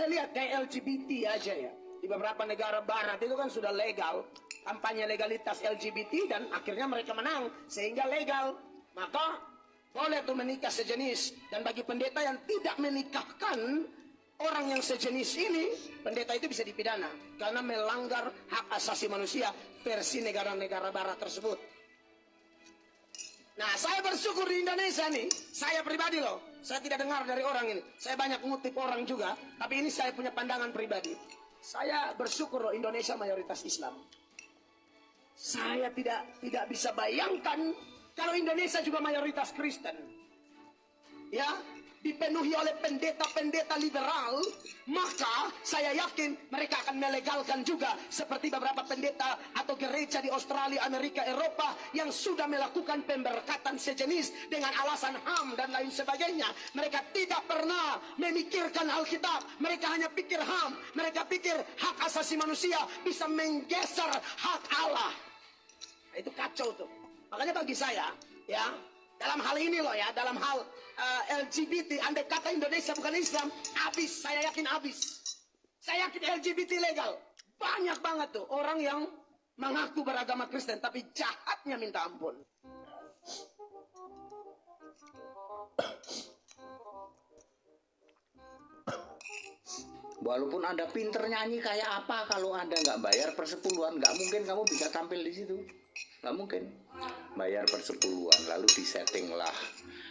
Anda lihat kayak LGBT aja ya. Di beberapa negara barat itu kan sudah legal. Kampanye legalitas LGBT dan akhirnya mereka menang. Sehingga legal. Maka boleh tuh menikah sejenis. Dan bagi pendeta yang tidak menikahkan orang yang sejenis ini, pendeta itu bisa dipidana. Karena melanggar hak asasi manusia versi negara-negara barat tersebut. Nah, saya bersyukur di Indonesia nih. Saya pribadi loh. Saya tidak dengar dari orang ini. Saya banyak ngutip orang juga. Tapi ini saya punya pandangan pribadi. Saya bersyukur loh Indonesia mayoritas Islam. Saya tidak bisa bayangkan kalau Indonesia juga mayoritas Kristen. Ya, dipenuhi oleh pendeta-pendeta liberal, maka saya yakin mereka akan melegalkan juga seperti beberapa pendeta atau gereja di Australia, Amerika, Eropa yang sudah melakukan pemberkatan sejenis dengan alasan HAM dan lain sebagainya. Mereka tidak pernah memikirkan Alkitab, mereka hanya pikir HAM, mereka pikir hak asasi manusia bisa menggeser hak Allah. Nah, itu kacau tuh. Makanya bagi saya, ya, dalam hal ini loh ya, dalam hal LGBT, andai kata Indonesia bukan Islam, habis, saya yakin habis. Saya yakin LGBT legal. Banyak banget tuh orang yang mengaku beragama Kristen, tapi jahatnya minta ampun. Walaupun Anda pinter nyanyi kayak apa, kalau Anda nggak bayar persepuluhan, nggak mungkin kamu bisa tampil di situ. Nggak mungkin. Bayar persepuluhan, lalu disetting lah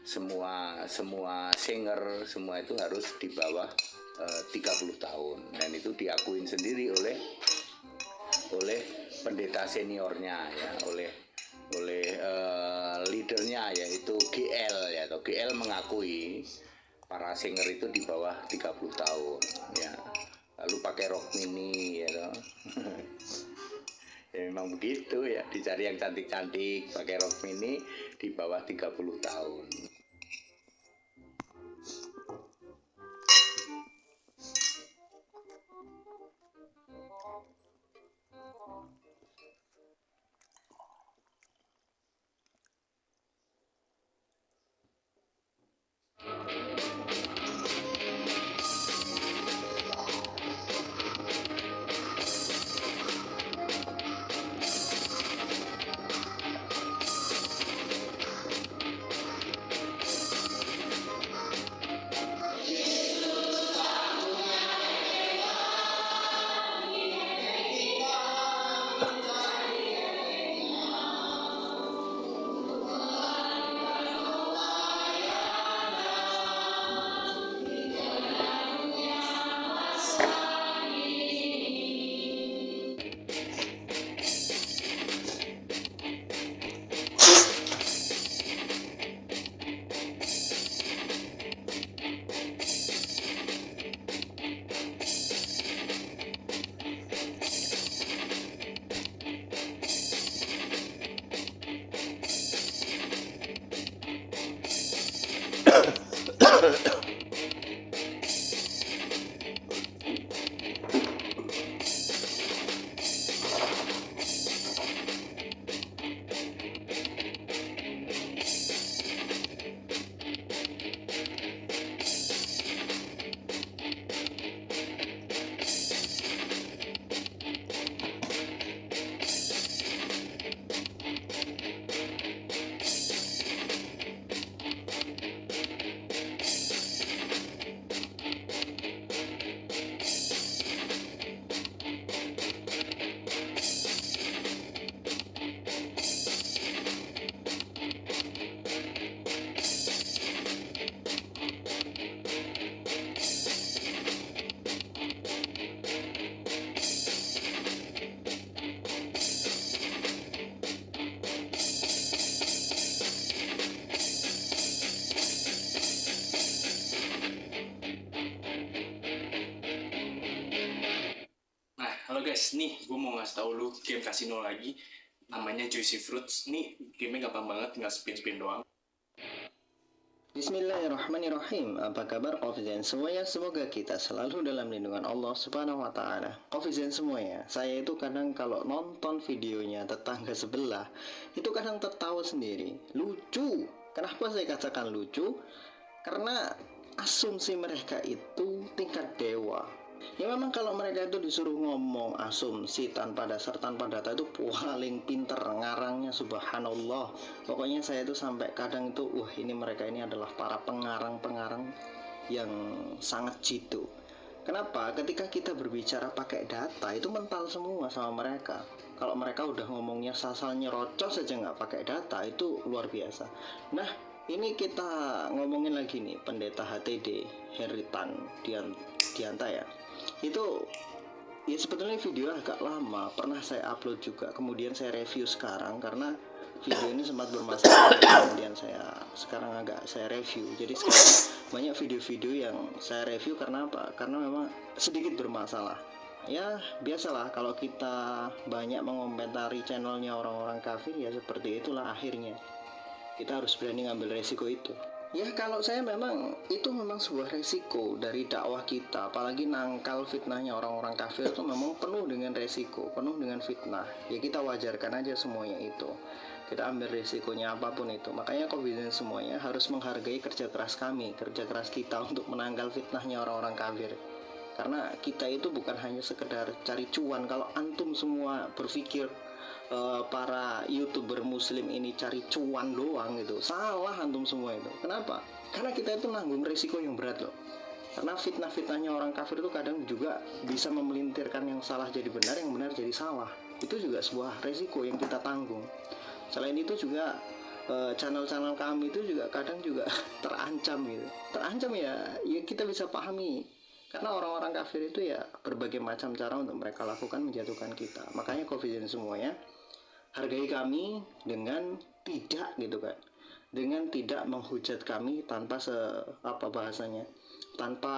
semua singer, semua itu harus di bawah 30 tahun. Dan itu diakuin sendiri oleh pendeta seniornya ya, oleh leadernya yaitu GL ya, atau GL mengakui para singer itu di bawah 30 tahun ya. Lalu pakai rok mini ya toh. Ya memang begitu ya, dicari yang cantik-cantik pakai rok mini di bawah 30 tahun. Halo guys, nih gue mau ngasih tau lu game kasino lagi, namanya Juicy Fruits. Nih gamenya gampang banget, tinggal spin doang. Bismillahirrahmanirrahim. Apa kabar Kofizen semuanya? Semoga kita selalu dalam lindungan Allah Subhanahu wa Ta'ala. Kofizen semuanya, saya itu kadang kalau nonton videonya tetangga sebelah itu kadang tertawa sendiri, lucu. Kenapa saya katakan lucu? Karena asumsi mereka itu tingkat dewa. Ya memang kalau mereka itu disuruh ngomong asumsi tanpa dasar, tanpa data itu paling pinter ngarangnya, subhanallah. Pokoknya saya itu sampai kadang itu, wah ini mereka ini adalah para pengarang-pengarang yang sangat jitu. Kenapa? Ketika kita berbicara pakai data itu mental semua sama mereka. Kalau mereka udah ngomongnya asal nyerocos saja nggak pakai data itu luar biasa. Nah ini kita ngomongin lagi nih pendeta HTD Heritan Dianta ya. Itu ya sebetulnya video agak lama, pernah saya upload juga, kemudian saya review sekarang karena video ini sempat bermasalah, kemudian sekarang agak saya review. Jadi sekarang banyak video-video yang saya review karena apa? Karena memang sedikit bermasalah. Ya biasalah kalau kita banyak mengomentari channelnya orang-orang kafir, ya seperti itulah akhirnya. Kita harus berani ngambil resiko itu. Ya kalau saya memang itu memang sebuah resiko dari dakwah kita, apalagi nangkal fitnahnya orang-orang kafir itu memang penuh dengan resiko, penuh dengan fitnah. Ya kita wajarkan aja semuanya itu. Kita ambil resikonya apapun itu. Makanya Confidence semuanya harus menghargai kerja keras kami, kerja keras kita untuk menangkal fitnahnya orang-orang kafir. Karena kita itu bukan hanya sekedar cari cuan. Kalau antum semua berpikir para YouTuber muslim ini cari cuan doang gitu, salah antum semua itu. Kenapa? Karena kita itu nanggung resiko yang berat loh. Karena fitnah-fitnahnya orang kafir itu kadang juga bisa memelintirkan yang salah jadi benar, yang benar jadi salah. Itu juga sebuah resiko yang kita tanggung. Selain itu juga channel-channel kami itu juga kadang juga terancam gitu. Terancam ya kita bisa pahami. Karena orang-orang kafir itu ya berbagai macam cara untuk mereka lakukan menjatuhkan kita. Makanya Confidence semuanya hargai kami dengan tidak gitu kan, dengan tidak menghujat kami tanpa tanpa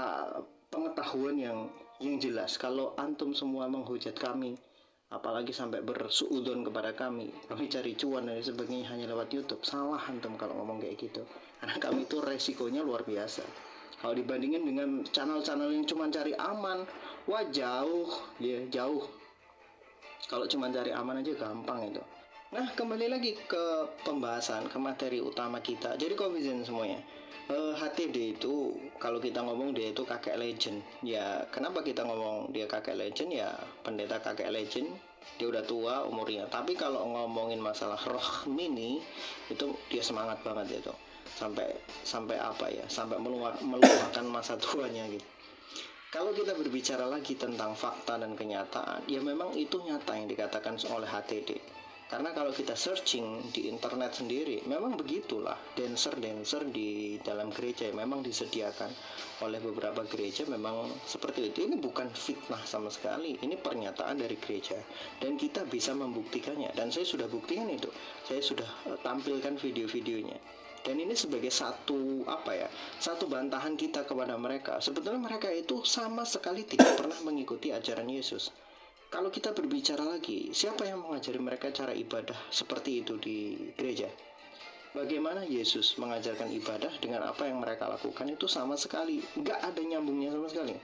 pengetahuan yang jelas. Kalau antum semua menghujat kami, apalagi sampai bersuudzon kepada kami cari cuan dan sebagainya hanya lewat YouTube, salah antum kalau ngomong kayak gitu. Karena kami itu resikonya luar biasa. Kalau dibandingin dengan channel-channel yang cuma cari aman, wah jauh. Kalau cuma cari aman aja gampang itu. Nah kembali lagi ke pembahasan, ke materi utama kita. Jadi Confidence semuanya, HTD itu kalau kita ngomong dia itu kakek legend. Ya kenapa kita ngomong dia kakek legend? Ya pendeta kakek legend, dia udah tua umurnya. Tapi kalau ngomongin masalah roh mini itu dia semangat banget itu. Sampai apa ya? Sampai meluahkan masa tuanya gitu. Kalau kita berbicara lagi tentang fakta dan kenyataan, ya memang itu nyata yang dikatakan oleh HTD. Karena kalau kita searching di internet sendiri, memang begitulah dancer-dancer di dalam gereja memang disediakan oleh beberapa gereja, memang seperti itu. Ini bukan fitnah sama sekali, ini pernyataan dari gereja dan kita bisa membuktikannya. Dan saya sudah buktikan itu, saya sudah tampilkan video-videonya. Dan ini sebagai satu bantahan kita kepada mereka. Sebetulnya mereka itu sama sekali tidak pernah mengikuti ajaran Yesus. Kalau kita berbicara lagi, siapa yang mengajari mereka cara ibadah seperti itu di gereja? Bagaimana Yesus mengajarkan ibadah dengan apa yang mereka lakukan itu sama sekali nggak ada nyambungnya sama sekali.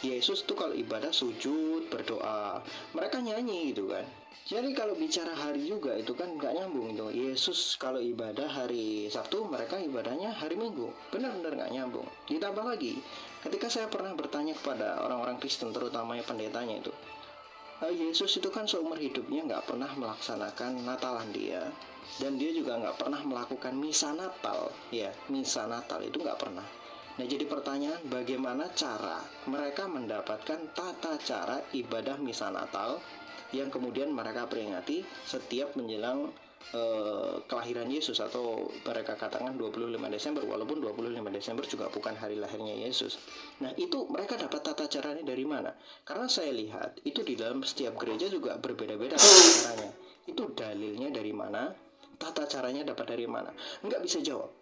Yesus tuh kalau ibadah sujud, berdoa, mereka nyanyi gitu kan. Jadi kalau bicara hari juga itu kan nggak nyambung tuh. Yesus kalau ibadah hari Sabtu, mereka ibadahnya hari Minggu. Benar-benar nggak nyambung. Ditambah lagi, ketika saya pernah bertanya kepada orang-orang Kristen, terutamanya pendetanya itu, Yesus itu kan seumur hidupnya nggak pernah melaksanakan Natalan dia, dan dia juga nggak pernah melakukan misa Natal. Ya, misa Natal itu nggak pernah. Nah jadi pertanyaan, bagaimana cara mereka mendapatkan tata cara ibadah misa Natal yang kemudian mereka peringati setiap menjelang kelahiran Yesus, atau mereka katakan 25 Desember, walaupun 25 Desember juga bukan hari lahirnya Yesus. Nah itu mereka dapat tata caranya dari mana? Karena saya lihat itu di dalam setiap gereja juga berbeda-beda tata caranya. Itu dalilnya dari mana? Tata caranya dapat dari mana? Nggak bisa jawab,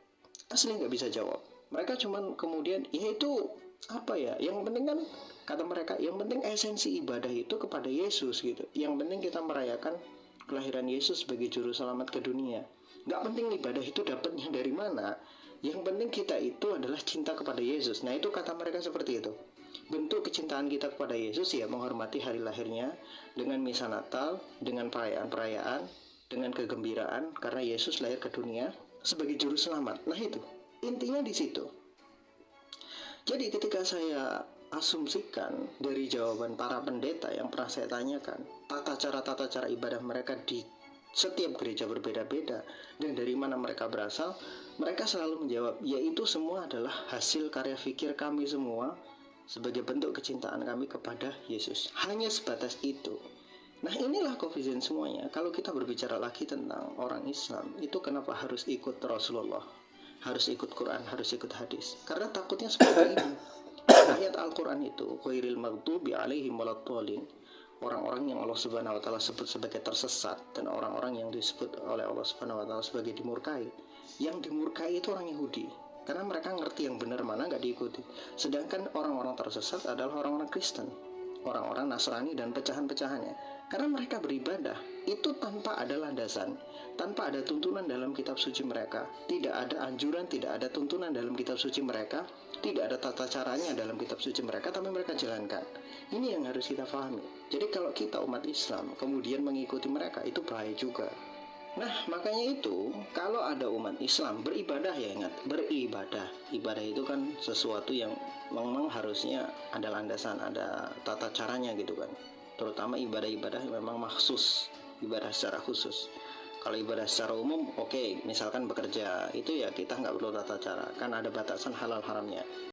asli nggak bisa jawab. Mereka cuman kemudian ya itu apa ya, yang penting kan kata mereka, yang penting esensi ibadah itu kepada Yesus gitu. Yang penting kita merayakan kelahiran Yesus sebagai juru selamat ke dunia. Nggak penting ibadah itu dapatnya dari mana. Yang penting kita itu adalah cinta kepada Yesus. Nah itu kata mereka seperti itu. Bentuk kecintaan kita kepada Yesus ya menghormati hari lahirnya dengan misa Natal, dengan perayaan-perayaan, dengan kegembiraan karena Yesus lahir ke dunia sebagai juru selamat. Nah itu intinya di situ. Jadi ketika saya asumsikan dari jawaban para pendeta yang pernah saya tanyakan, tata cara ibadah mereka di setiap gereja berbeda-beda, dan dari mana mereka berasal, mereka selalu menjawab, yaitu semua adalah hasil karya pikir kami semua sebagai bentuk kecintaan kami kepada Yesus. Hanya sebatas itu. Nah, inilah Coffeezine semuanya. Kalau kita berbicara lagi tentang orang Islam, itu kenapa harus ikut Rasulullah, harus ikut Quran, harus ikut hadis? Karena takutnya seperti ini. Ayat Al-Quran itu, ghairil maghdubi alaihim waladdallin, orang-orang yang Allah Subhanahu wa taala sebut sebagai tersesat, dan orang-orang yang disebut oleh Allah Subhanahu wa taala sebagai dimurkai. Yang dimurkai itu orang Yahudi, karena mereka ngerti yang benar mana nggak diikuti. Sedangkan orang-orang tersesat adalah orang-orang Kristen, orang-orang Nasrani dan pecahan-pecahannya. Karena mereka beribadah itu tanpa ada landasan, tanpa ada tuntunan dalam kitab suci mereka. Tidak ada anjuran, tidak ada tuntunan dalam kitab suci mereka, tidak ada tata caranya dalam kitab suci mereka, tapi mereka jalankan. Ini yang harus kita pahami. Jadi kalau kita umat Islam kemudian mengikuti mereka, itu bahaya juga. Nah, makanya itu kalau ada umat Islam beribadah, ya ingat, beribadah. Ibadah itu kan sesuatu yang memang harusnya ada landasan, ada tata caranya gitu kan. Terutama ibadah-ibadah yang memang maksus, ibadah secara khusus. Kalau ibadah secara umum, oke, misalkan bekerja, itu ya kita nggak perlu tata cara, kan ada batasan halal haramnya.